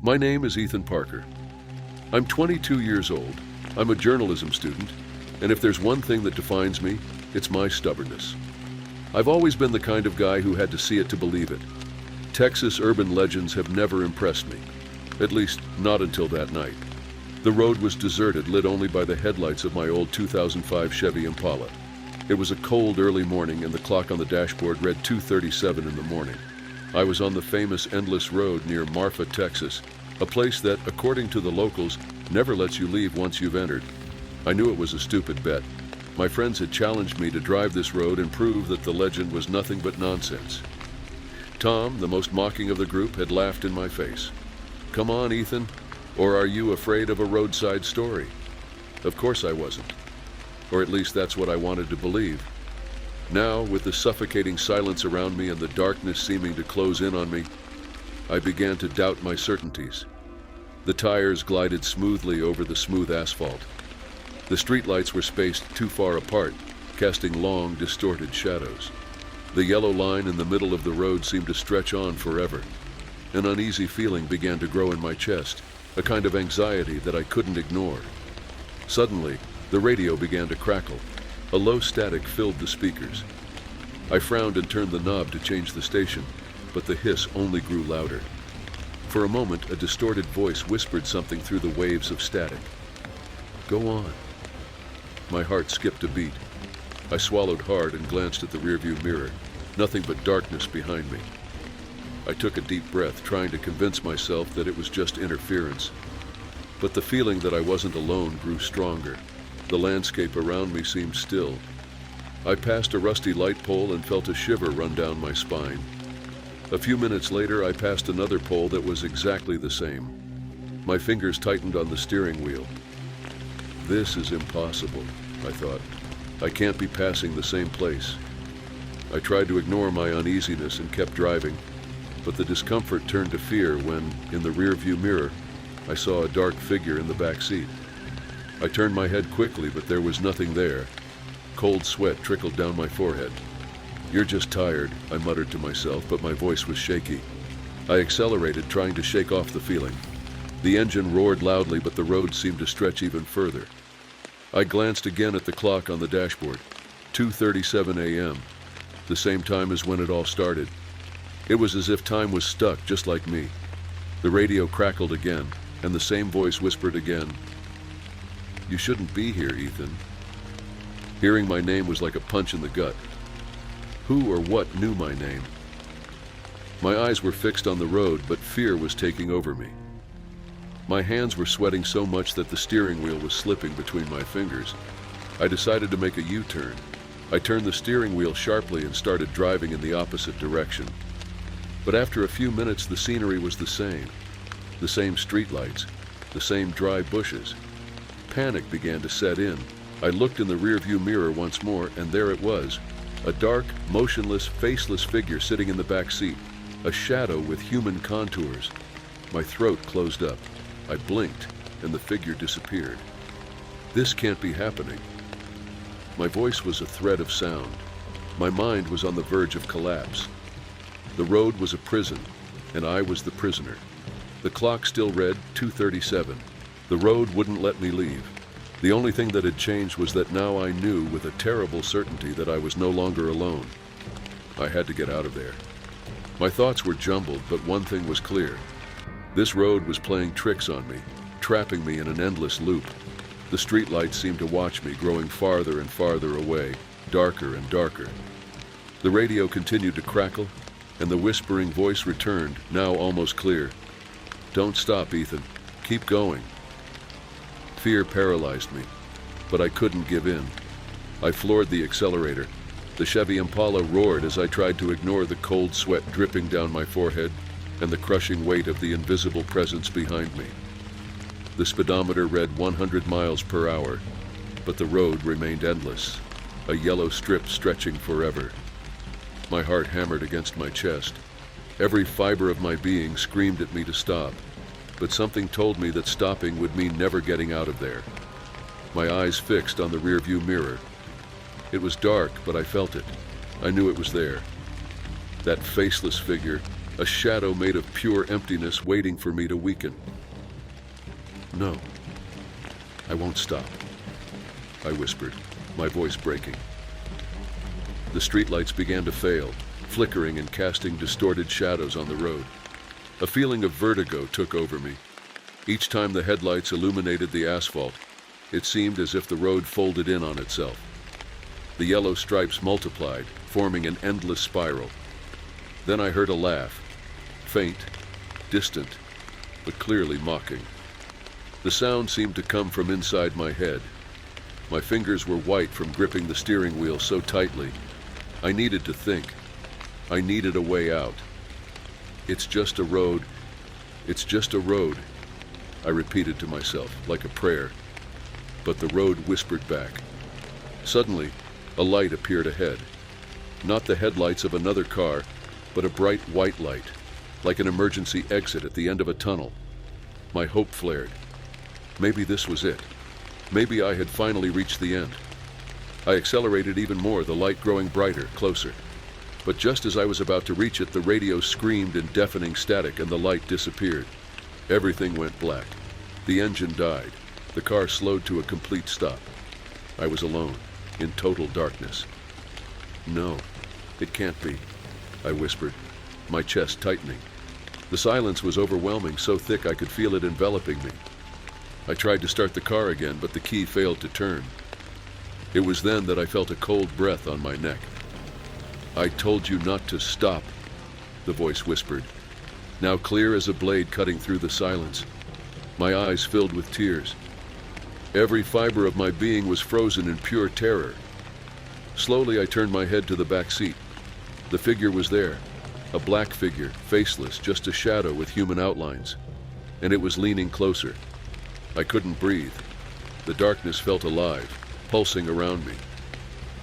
My name is Ethan Parker. I'm 22 years old. I'm a journalism student, and if there's one thing that defines me, it's my stubbornness. I've always been the kind of guy who had to see it to believe it. Texas urban legends have never impressed me, at least not until that night. The road was deserted, lit only by the headlights of my old 2005 Chevy Impala. It was a cold early morning and the clock on the dashboard read 2:37 in the morning. I was on the famous Endless Road near Marfa, Texas, a place that, according to the locals, never lets you leave once you've entered. I knew it was a stupid bet. My friends had challenged me to drive this road and prove that the legend was nothing but nonsense. Tom, the most mocking of the group, had laughed in my face. "Come on, Ethan, or are you afraid of a roadside story?" Of course I wasn't. Or at least that's what I wanted to believe. Now, with the suffocating silence around me and the darkness seeming to close in on me, I began to doubt my certainties. The tires glided smoothly over the smooth asphalt. The streetlights were spaced too far apart, casting long, distorted shadows. The yellow line in the middle of the road seemed to stretch on forever. An uneasy feeling began to grow in my chest, a kind of anxiety that I couldn't ignore. Suddenly, the radio began to crackle. A low static filled the speakers. I frowned and turned the knob to change the station, but the hiss only grew louder. For a moment, a distorted voice whispered something through the waves of static. "Go on." My heart skipped a beat. I swallowed hard and glanced at the rearview mirror. Nothing but darkness behind me. I took a deep breath, trying to convince myself that it was just interference. But the feeling that I wasn't alone grew stronger. The landscape around me seemed still. I passed a rusty light pole and felt a shiver run down my spine. A few minutes later, I passed another pole that was exactly the same. My fingers tightened on the steering wheel. This is impossible, I thought. I can't be passing the same place. I tried to ignore my uneasiness and kept driving, but the discomfort turned to fear when, in the rearview mirror, I saw a dark figure in the back seat. I turned my head quickly, but there was nothing there. Cold sweat trickled down my forehead. "You're just tired," I muttered to myself, but my voice was shaky. I accelerated, trying to shake off the feeling. The engine roared loudly, but the road seemed to stretch even further. I glanced again at the clock on the dashboard. 2:37 a.m., the same time as when it all started. It was as if time was stuck, just like me. The radio crackled again, and the same voice whispered again, "You shouldn't be here, Ethan." Hearing my name was like a punch in the gut. Who or what knew my name? My eyes were fixed on the road, but fear was taking over me. My hands were sweating so much that the steering wheel was slipping between my fingers. I decided to make a U-turn. I turned the steering wheel sharply and started driving in the opposite direction. But after a few minutes, the scenery was the same. The same streetlights, the same dry bushes. Panic began to set in. I looked in the rearview mirror once more, and there it was. A dark, motionless, faceless figure sitting in the back seat. A shadow with human contours. My throat closed up. I blinked, and the figure disappeared. This can't be happening. My voice was a thread of sound. My mind was on the verge of collapse. The road was a prison, and I was the prisoner. The clock still read 2:37. The road wouldn't let me leave. The only thing that had changed was that now I knew with a terrible certainty that I was no longer alone. I had to get out of there. My thoughts were jumbled, but one thing was clear. This road was playing tricks on me, trapping me in an endless loop. The streetlights seemed to watch me, growing farther and farther away, darker and darker. The radio continued to crackle, and the whispering voice returned, now almost clear. "Don't stop, Ethan. Keep going." Fear paralyzed me, but I couldn't give in. I floored the accelerator. The Chevy Impala roared as I tried to ignore the cold sweat dripping down my forehead and the crushing weight of the invisible presence behind me. The speedometer read 100 miles per hour, but the road remained endless, a yellow strip stretching forever. My heart hammered against my chest. Every fiber of my being screamed at me to stop, but something told me that stopping would mean never getting out of there. My eyes fixed on the rearview mirror. It was dark, but I felt it. I knew it was there. That faceless figure, a shadow made of pure emptiness waiting for me to weaken. No, I won't stop, I whispered, my voice breaking. The streetlights began to fail, flickering and casting distorted shadows on the road. A feeling of vertigo took over me. Each time the headlights illuminated the asphalt, it seemed as if the road folded in on itself. The yellow stripes multiplied, forming an endless spiral. Then I heard a laugh, faint, distant, but clearly mocking. The sound seemed to come from inside my head. My fingers were white from gripping the steering wheel so tightly. I needed to think. I needed a way out. It's just a road. It's just a road, I repeated to myself, like a prayer. But the road whispered back. Suddenly, a light appeared ahead. Not the headlights of another car, but a bright white light, like an emergency exit at the end of a tunnel. My hope flared. Maybe this was it. Maybe I had finally reached the end. I accelerated even more, the light growing brighter, closer. But just as I was about to reach it, the radio screamed in deafening static and the light disappeared. Everything went black. The engine died. The car slowed to a complete stop. I was alone, in total darkness. No, it can't be, I whispered, my chest tightening. The silence was overwhelming, so thick I could feel it enveloping me. I tried to start the car again, but the key failed to turn. It was then that I felt a cold breath on my neck. I told you not to stop, the voice whispered, now clear as a blade cutting through the silence. My eyes filled with tears. Every fiber of my being was frozen in pure terror. Slowly I turned my head to the back seat. The figure was there, a black figure, faceless, just a shadow with human outlines. And it was leaning closer. I couldn't breathe. The darkness felt alive, pulsing around me.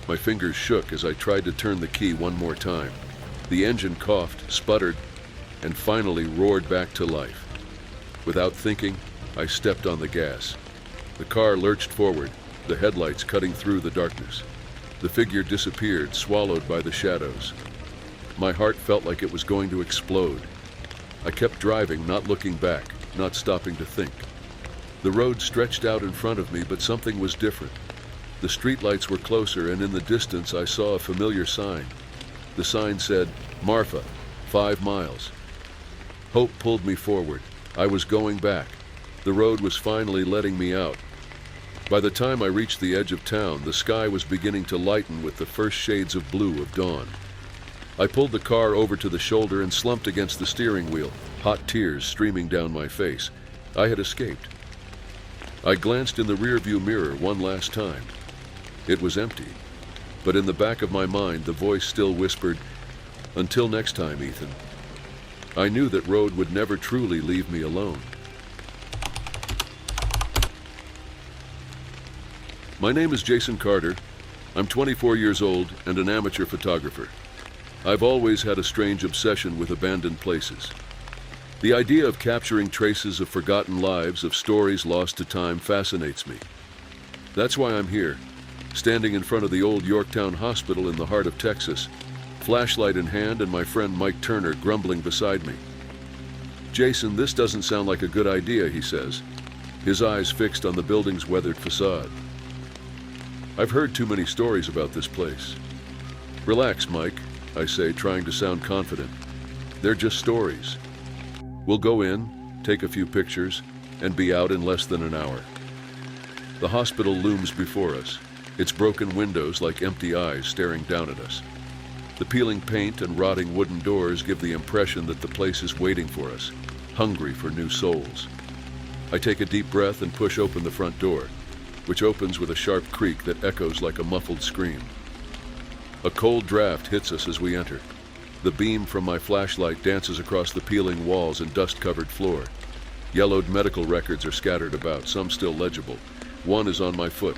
My fingers shook as I tried to turn the key one more time. The engine coughed, sputtered, and finally roared back to life. Without thinking, I stepped on the gas. The car lurched forward, the headlights cutting through the darkness. The figure disappeared, swallowed by the shadows. My heart felt like it was going to explode. I kept driving, not looking back, not stopping to think. The road stretched out in front of me, but something was different. The streetlights were closer, and in the distance I saw a familiar sign. The sign said, Marfa, 5 miles. Hope pulled me forward. I was going back. The road was finally letting me out. By the time I reached the edge of town, the sky was beginning to lighten with the first shades of blue of dawn. I pulled the car over to the shoulder and slumped against the steering wheel, hot tears streaming down my face. I had escaped. I glanced in the rearview mirror one last time. It was empty, but in the back of my mind, the voice still whispered, until next time, Ethan. I knew that road would never truly leave me alone. My name is Jason Carter. I'm 24 years old and an amateur photographer. I've always had a strange obsession with abandoned places. The idea of capturing traces of forgotten lives, of stories lost to time, fascinates me. That's why I'm here, standing in front of the old Yorktown Hospital in the heart of Texas, flashlight in hand and my friend Mike Turner grumbling beside me. Jason, this doesn't sound like a good idea, he says, his eyes fixed on the building's weathered facade. I've heard too many stories about this place. Relax, Mike, I say, trying to sound confident. They're just stories. We'll go in, take a few pictures, and be out in less than an hour. The hospital looms before us, its broken windows like empty eyes staring down at us. The peeling paint and rotting wooden doors give the impression that the place is waiting for us, hungry for new souls. I take a deep breath and push open the front door, which opens with a sharp creak that echoes like a muffled scream. A cold draft hits us as we enter. The beam from my flashlight dances across the peeling walls and dust-covered floor. Yellowed medical records are scattered about, some still legible. One is on my foot.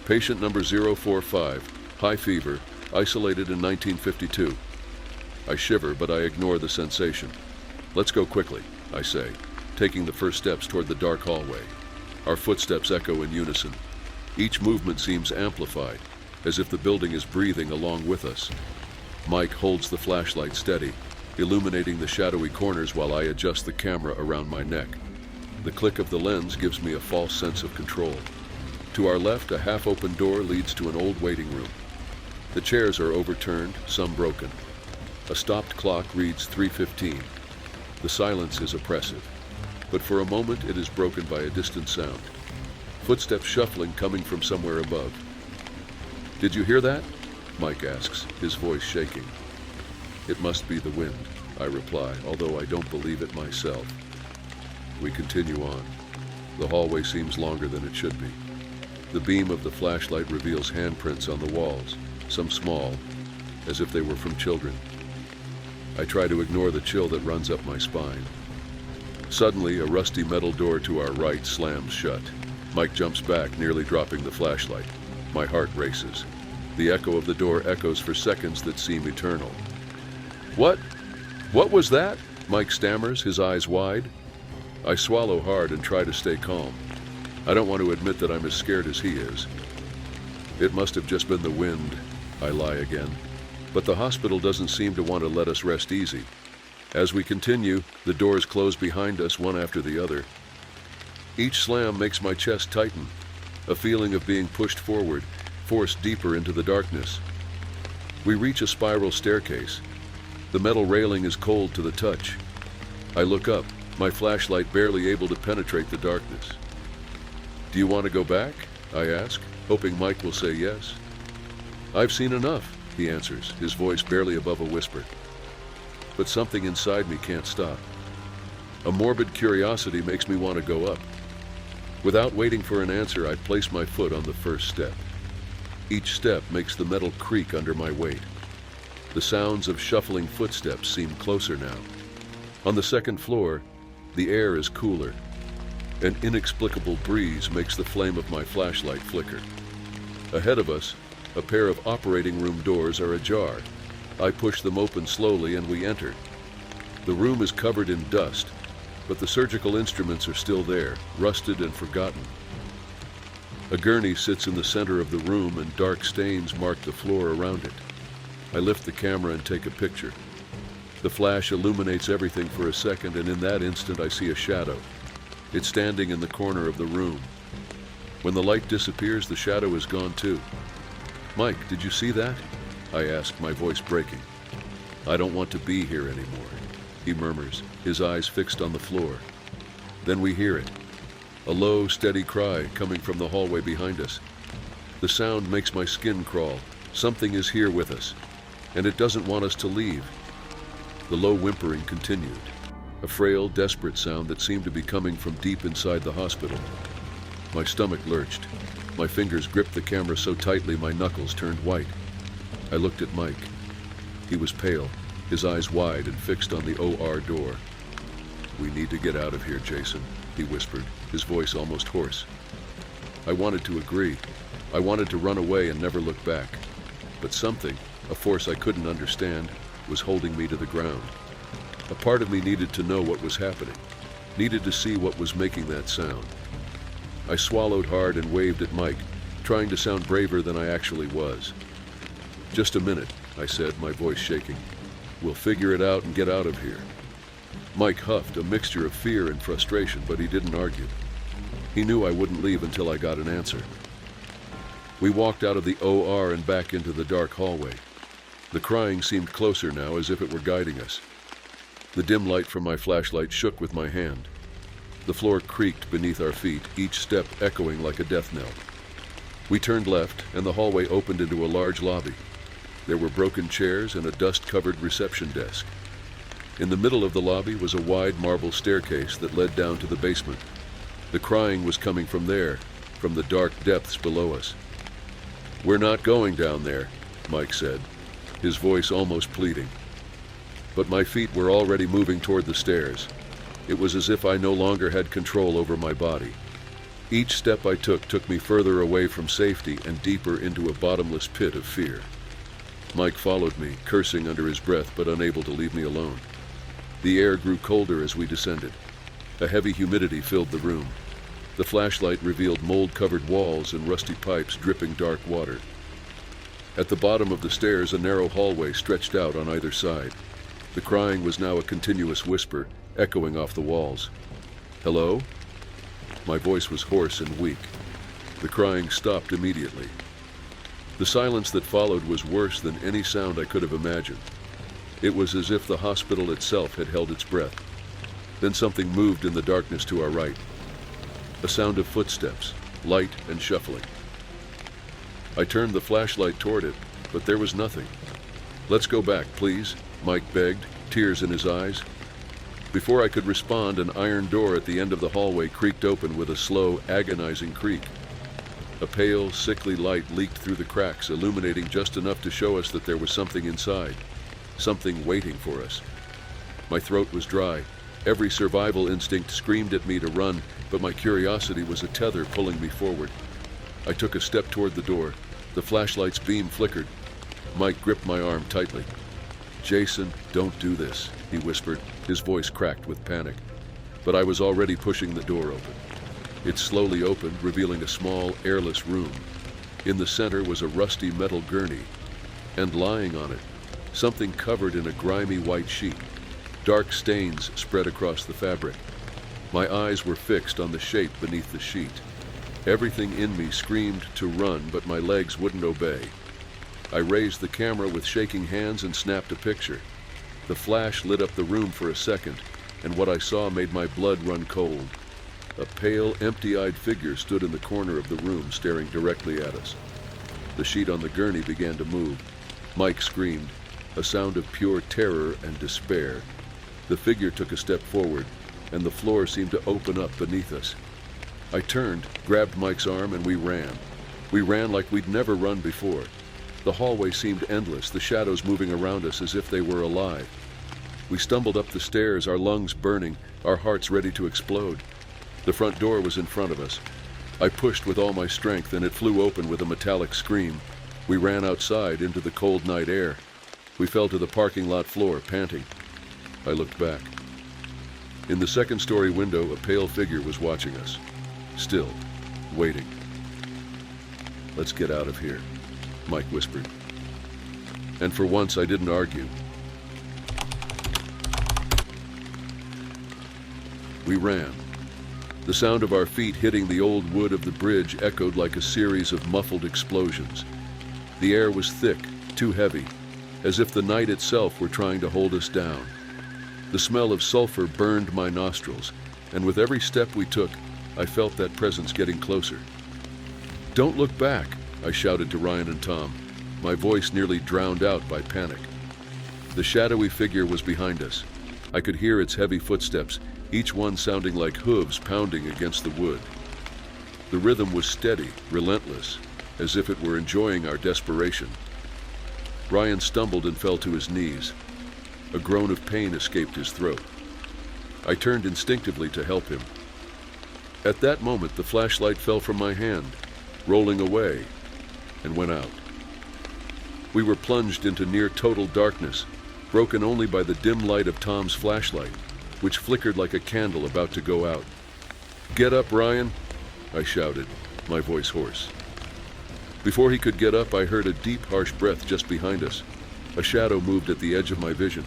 Patient number 045, high fever, isolated in 1952. I shiver, but I ignore the sensation. Let's go quickly, I say, taking the first steps toward the dark hallway. Our footsteps echo in unison. Each movement seems amplified, as if the building is breathing along with us. Mike holds the flashlight steady. illuminating the shadowy corners while I adjust the camera around my neck. The click of the lens gives me a false sense of control. To our left, a half-open door leads to an old waiting room. The chairs are overturned, some broken. A stopped clock reads 3:15. The silence is oppressive, but for a moment it is broken by a distant sound. Footsteps shuffling coming from somewhere above. "Did you hear that?" Mike asks, his voice shaking. "It must be the wind," I reply, although I don't believe it myself. We continue on. The hallway seems longer than it should be. The beam of the flashlight reveals handprints on the walls, some small, as if they were from children. I try to ignore the chill that runs up my spine. Suddenly, a rusty metal door to our right slams shut. Mike jumps back, nearly dropping the flashlight. My heart races. The echo of the door echoes for seconds that seem eternal. What was that?" Mike stammers, his eyes wide. I swallow hard and try to stay calm. I don't want to admit that I'm as scared as he is. "It must have just been the wind," I lie again. But the hospital doesn't seem to want to let us rest easy. As we continue, the doors close behind us one after the other. Each slam makes my chest tighten, a feeling of being pushed forward, forced deeper into the darkness. We reach a spiral staircase. The metal railing is cold to the touch. I look up, my flashlight barely able to penetrate the darkness. "Do you want to go back?" I ask, hoping Mike will say yes. "I've seen enough," he answers, his voice barely above a whisper. But something inside me can't stop. A morbid curiosity makes me want to go up. Without waiting for an answer, I place my foot on the first step. Each step makes the metal creak under my weight. The sounds of shuffling footsteps seem closer now. On the second floor, the air is cooler. An inexplicable breeze makes the flame of my flashlight flicker. Ahead of us, a pair of operating room doors are ajar. I push them open slowly and we enter. The room is covered in dust, but the surgical instruments are still there, rusted and forgotten. A gurney sits in the center of the room and dark stains mark the floor around it. I lift the camera and take a picture. The flash illuminates everything for a second, and in that instant I see a shadow. It's standing in the corner of the room. When the light disappears, the shadow is gone too. "Mike, did you see that?" I ask, my voice breaking. "I don't want to be here anymore," he murmurs, his eyes fixed on the floor. Then we hear it. A low, steady cry coming from the hallway behind us. The sound makes my skin crawl. Something is here with us, and it doesn't want us to leave. The low whimpering continued, a frail, desperate sound that seemed to be coming from deep inside the hospital. My stomach lurched. My fingers gripped the camera so tightly my knuckles turned white. I looked at Mike. He was pale, his eyes wide and fixed on the OR door. "We need to get out of here, Jason," he whispered, his voice almost hoarse. I wanted to agree. I wanted to run away and never look back. But something, a force I couldn't understand, was holding me to the ground. A part of me needed to know what was happening, needed to see what was making that sound. I swallowed hard and waved at Mike, trying to sound braver than I actually was. "Just a minute," I said, my voice shaking. "We'll figure it out and get out of here." Mike huffed, a mixture of fear and frustration, but he didn't argue. He knew I wouldn't leave until I got an answer. We walked out of the OR and back into the dark hallway. The crying seemed closer now, as if it were guiding us. The dim light from my flashlight shook with my hand. The floor creaked beneath our feet, each step echoing like a death knell. We turned left, and the hallway opened into a large lobby. There were broken chairs and a dust-covered reception desk. In the middle of the lobby was a wide marble staircase that led down to the basement. The crying was coming from there, from the dark depths below us. "We're not going down there," Mike said, his voice almost pleading. But my feet were already moving toward the stairs. It was as if I no longer had control over my body. Each step I took me further away from safety and deeper into a bottomless pit of fear. Mike followed me, cursing under his breath but unable to leave me alone. The air grew colder as we descended. A heavy humidity filled the room. The flashlight revealed mold-covered walls and rusty pipes dripping dark water. At the bottom of the stairs, a narrow hallway stretched out on either side. The crying was now a continuous whisper, echoing off the walls. "Hello?" My voice was hoarse and weak. The crying stopped immediately. The silence that followed was worse than any sound I could have imagined. It was as if the hospital itself had held its breath. Then something moved in the darkness to our right. A sound of footsteps, light and shuffling. I turned the flashlight toward it, but there was nothing. "Let's go back, please," Mike begged, tears in his eyes. Before I could respond, an iron door at the end of the hallway creaked open with a slow, agonizing creak. A pale, sickly light leaked through the cracks, illuminating just enough to show us that there was something inside, something waiting for us. My throat was dry. Every survival instinct screamed at me to run, but my curiosity was a tether pulling me forward. I took a step toward the door. The flashlight's beam flickered. Mike gripped my arm tightly. "Jason, don't do this," he whispered, his voice cracked with panic. But I was already pushing the door open. It slowly opened, revealing a small, airless room. In the center was a rusty metal gurney, and lying on it, something covered in a grimy white sheet. Dark stains spread across the fabric. My eyes were fixed on the shape beneath the sheet. Everything in me screamed to run, but my legs wouldn't obey. I raised the camera with shaking hands and snapped a picture. The flash lit up the room for a second, and what I saw made my blood run cold. A pale, empty-eyed figure stood in the corner of the room, staring directly at us. The sheet on the gurney began to move. Mike screamed, a sound of pure terror and despair. The figure took a step forward, and the floor seemed to open up beneath us. I turned, grabbed Mike's arm, and we ran. We ran like we'd never run before. The hallway seemed endless, the shadows moving around us as if they were alive. We stumbled up the stairs, our lungs burning, our hearts ready to explode. The front door was in front of us. I pushed with all my strength, and it flew open with a metallic scream. We ran outside into the cold night air. We fell to the parking lot floor, panting. I looked back. In the second-story window, a pale figure was watching us. Still, waiting. "Let's get out of here," Mike whispered. And for once, I didn't argue. We ran. The sound of our feet hitting the old wood of the bridge echoed like a series of muffled explosions. The air was thick, too heavy, as if the night itself were trying to hold us down. The smell of sulfur burned my nostrils, and with every step we took, I felt that presence getting closer. "Don't look back," I shouted to Ryan and Tom, my voice nearly drowned out by panic. The shadowy figure was behind us. I could hear its heavy footsteps, each one sounding like hooves pounding against the wood. The rhythm was steady, relentless, as if it were enjoying our desperation. Ryan stumbled and fell to his knees. A groan of pain escaped his throat. I turned instinctively to help him. At that moment, the flashlight fell from my hand, rolling away, and went out. We were plunged into near total darkness, broken only by the dim light of Tom's flashlight, which flickered like a candle about to go out. "Get up, Ryan," I shouted, my voice hoarse. Before he could get up, I heard a deep, harsh breath just behind us. A shadow moved at the edge of my vision.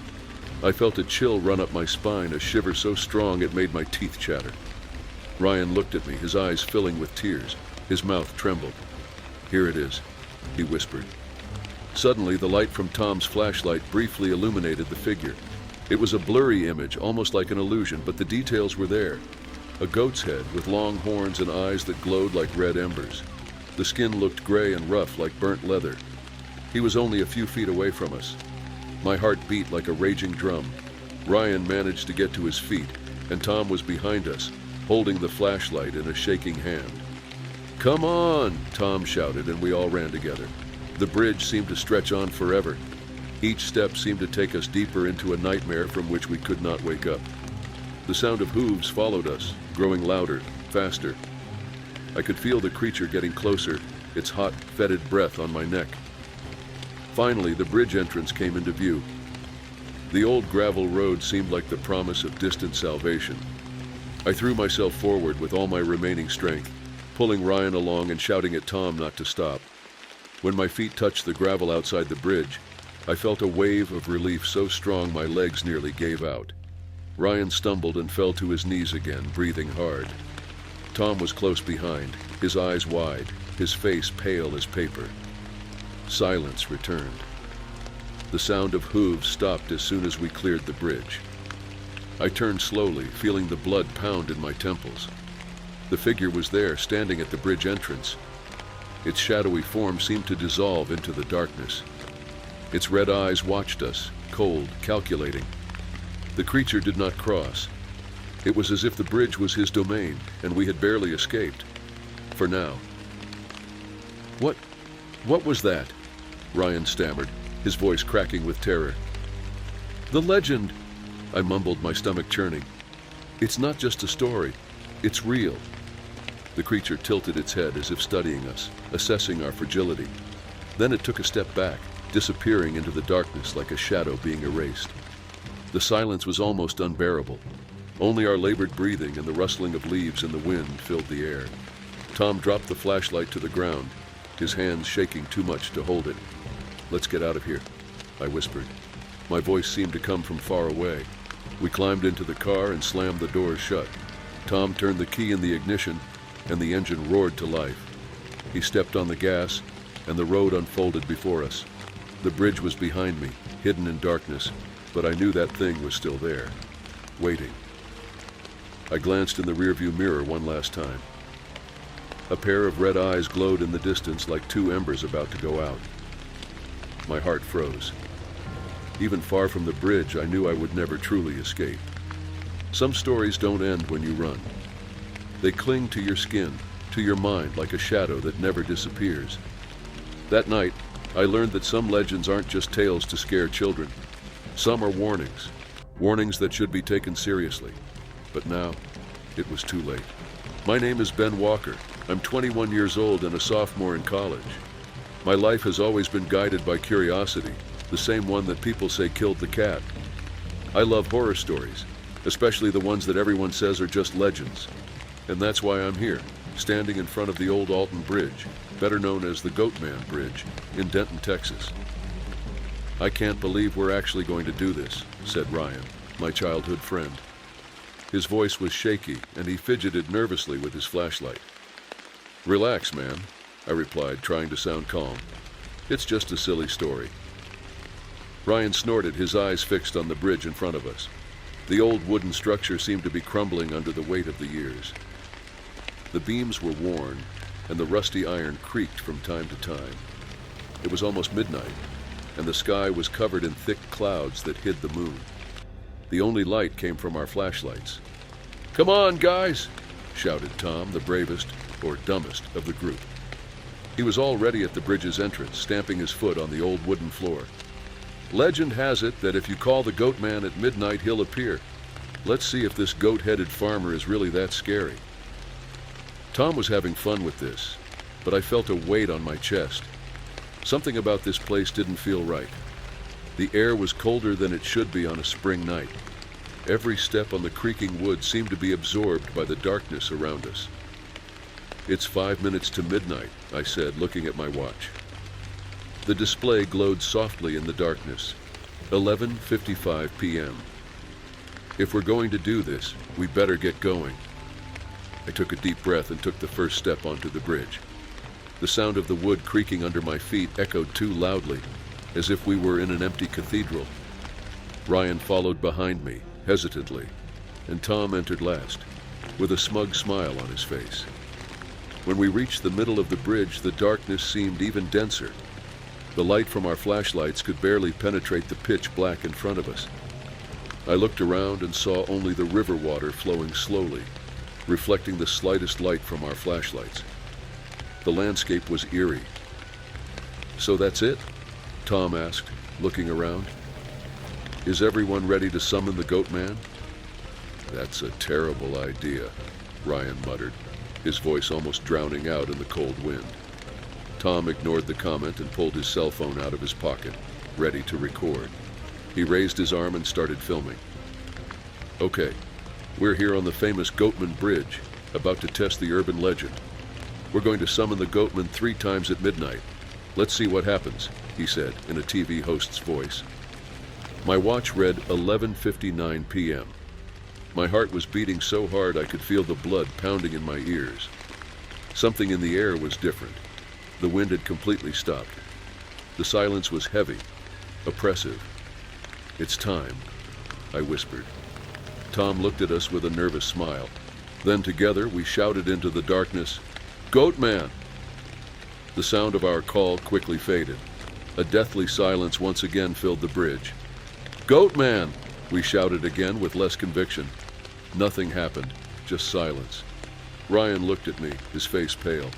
I felt a chill run up my spine, a shiver so strong it made my teeth chatter. Ryan looked at me, his eyes filling with tears. His mouth trembled. "Here it is," he whispered. Suddenly, the light from Tom's flashlight briefly illuminated the figure. It was a blurry image, almost like an illusion, but the details were there. A goat's head with long horns and eyes that glowed like red embers. The skin looked gray and rough like burnt leather. He was only a few feet away from us. My heart beat like a raging drum. Ryan managed to get to his feet, and Tom was behind us, holding the flashlight in a shaking hand. "Come on!" Tom shouted, and we all ran together. The bridge seemed to stretch on forever. Each step seemed to take us deeper into a nightmare from which we could not wake up. The sound of hooves followed us, growing louder, faster. I could feel the creature getting closer, its hot, fetid breath on my neck. Finally, the bridge entrance came into view. The old gravel road seemed like the promise of distant salvation. I threw myself forward with all my remaining strength, pulling Ryan along and shouting at Tom not to stop. When my feet touched the gravel outside the bridge, I felt a wave of relief so strong my legs nearly gave out. Ryan stumbled and fell to his knees again, breathing hard. Tom was close behind, his eyes wide, his face pale as paper. Silence returned. The sound of hooves stopped as soon as we cleared the bridge. I turned slowly, feeling the blood pound in my temples. The figure was there, standing at the bridge entrance. Its shadowy form seemed to dissolve into the darkness. Its red eyes watched us, cold, calculating. The creature did not cross. It was as if the bridge was his domain, and we had barely escaped. For now. What was that? Ryan stammered, his voice cracking with terror. The legend, I mumbled, my stomach churning. It's not just a story. It's real. The creature tilted its head as if studying us, assessing our fragility. Then it took a step back, disappearing into the darkness like a shadow being erased. The silence was almost unbearable. Only our labored breathing and the rustling of leaves in the wind filled the air. Tom dropped the flashlight to the ground, his hands shaking too much to hold it. Let's get out of here, I whispered. My voice seemed to come from far away. We climbed into the car and slammed the doors shut. Tom turned the key in the ignition, and the engine roared to life. He stepped on the gas, and the road unfolded before us. The bridge was behind me, hidden in darkness, but I knew that thing was still there, waiting. I glanced in the rearview mirror one last time. A pair of red eyes glowed in the distance like two embers about to go out. My heart froze. Even far from the bridge, I knew I would never truly escape. Some stories don't end when you run. They cling to your skin, to your mind like a shadow that never disappears. That night, I learned that some legends aren't just tales to scare children. Some are warnings, warnings that should be taken seriously. But now, it was too late. My name is Ben Walker. I'm 21 years old and a sophomore in college. My life has always been guided by curiosity, the same one that people say killed the cat. I love horror stories, especially the ones that everyone says are just legends. And that's why I'm here, standing in front of the old Alton Bridge, better known as the Goatman Bridge, in Denton, Texas. I can't believe we're actually going to do this, said Ryan, my childhood friend. His voice was shaky, and he fidgeted nervously with his flashlight. Relax, man, I replied, trying to sound calm. It's just a silly story. Ryan snorted, his eyes fixed on the bridge in front of us. The old wooden structure seemed to be crumbling under the weight of the years. The beams were worn, and the rusty iron creaked from time to time. It was almost midnight, and the sky was covered in thick clouds that hid the moon. The only light came from our flashlights. Come on, guys, shouted Tom, the bravest, or dumbest, of the group. He was already at the bridge's entrance, stamping his foot on the old wooden floor. Legend has it that if you call the goat man at midnight, he'll appear. Let's see if this goat-headed farmer is really that scary. Tom was having fun with this, but I felt a weight on my chest. Something about this place didn't feel right. The air was colder than it should be on a spring night. Every step on the creaking wood seemed to be absorbed by the darkness around us. It's 5 minutes to midnight, I said, looking at my watch. The display glowed softly in the darkness. 11:55 p.m. If we're going to do this, we better get going. I took a deep breath and took the first step onto the bridge. The sound of the wood creaking under my feet echoed too loudly, as if we were in an empty cathedral. Ryan followed behind me, hesitantly, and Tom entered last, with a smug smile on his face. When we reached the middle of the bridge, the darkness seemed even denser. The light from our flashlights could barely penetrate the pitch black in front of us. I looked around and saw only the river water flowing slowly, reflecting the slightest light from our flashlights. The landscape was eerie. So that's it? Tom asked, looking around. Is everyone ready to summon the goat man? That's a terrible idea, Ryan muttered, his voice almost drowning out in the cold wind. Tom ignored the comment and pulled his cell phone out of his pocket, ready to record. He raised his arm and started filming. Okay, we're here on the famous Goatman Bridge, about to test the urban legend. We're going to summon the Goatman 3 times at midnight. Let's see what happens, he said in a TV host's voice. My watch read 11:59 p.m. My heart was beating so hard I could feel the blood pounding in my ears. Something in the air was different. The wind had completely stopped. The silence was heavy, oppressive. "It's time," I whispered. Tom looked at us with a nervous smile. Then together we shouted into the darkness, "Goat Man!" The sound of our call quickly faded. A deathly silence once again filled the bridge. "Goat Man!" we shouted again with less conviction. Nothing happened, just silence. Ryan looked at me, his face pale.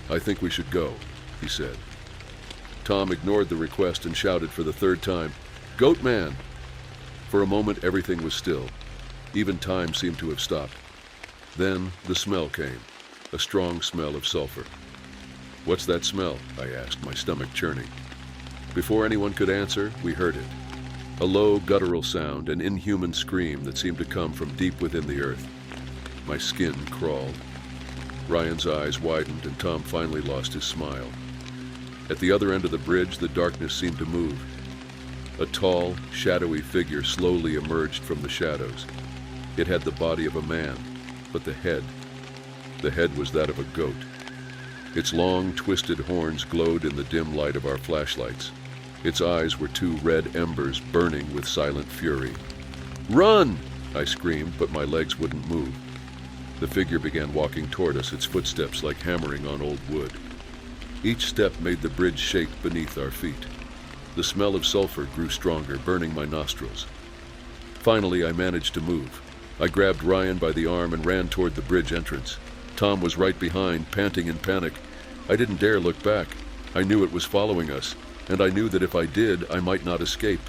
"I think we should go," he said. Tom ignored the request and shouted for the third time, "Goat Man!" For a moment everything was still. Even time seemed to have stopped. Then the smell came, a strong smell of sulfur. "What's that smell?" I asked, my stomach churning. Before anyone could answer, we heard it. A low, guttural sound, an inhuman scream that seemed to come from deep within the earth. My skin crawled. Ryan's eyes widened and Tom finally lost his smile. At the other end of the bridge, the darkness seemed to move. A tall, shadowy figure slowly emerged from the shadows. It had the body of a man, but the head was that of a goat. Its long, twisted horns glowed in the dim light of our flashlights. Its eyes were two red embers burning with silent fury. "Run!" I screamed, but my legs wouldn't move. The figure began walking toward us, its footsteps like hammering on old wood. Each step made the bridge shake beneath our feet. The smell of sulfur grew stronger, burning my nostrils. Finally, I managed to move. I grabbed Ryan by the arm and ran toward the bridge entrance. Tom was right behind, panting in panic. I didn't dare look back. I knew it was following us, and I knew that if I did, I might not escape.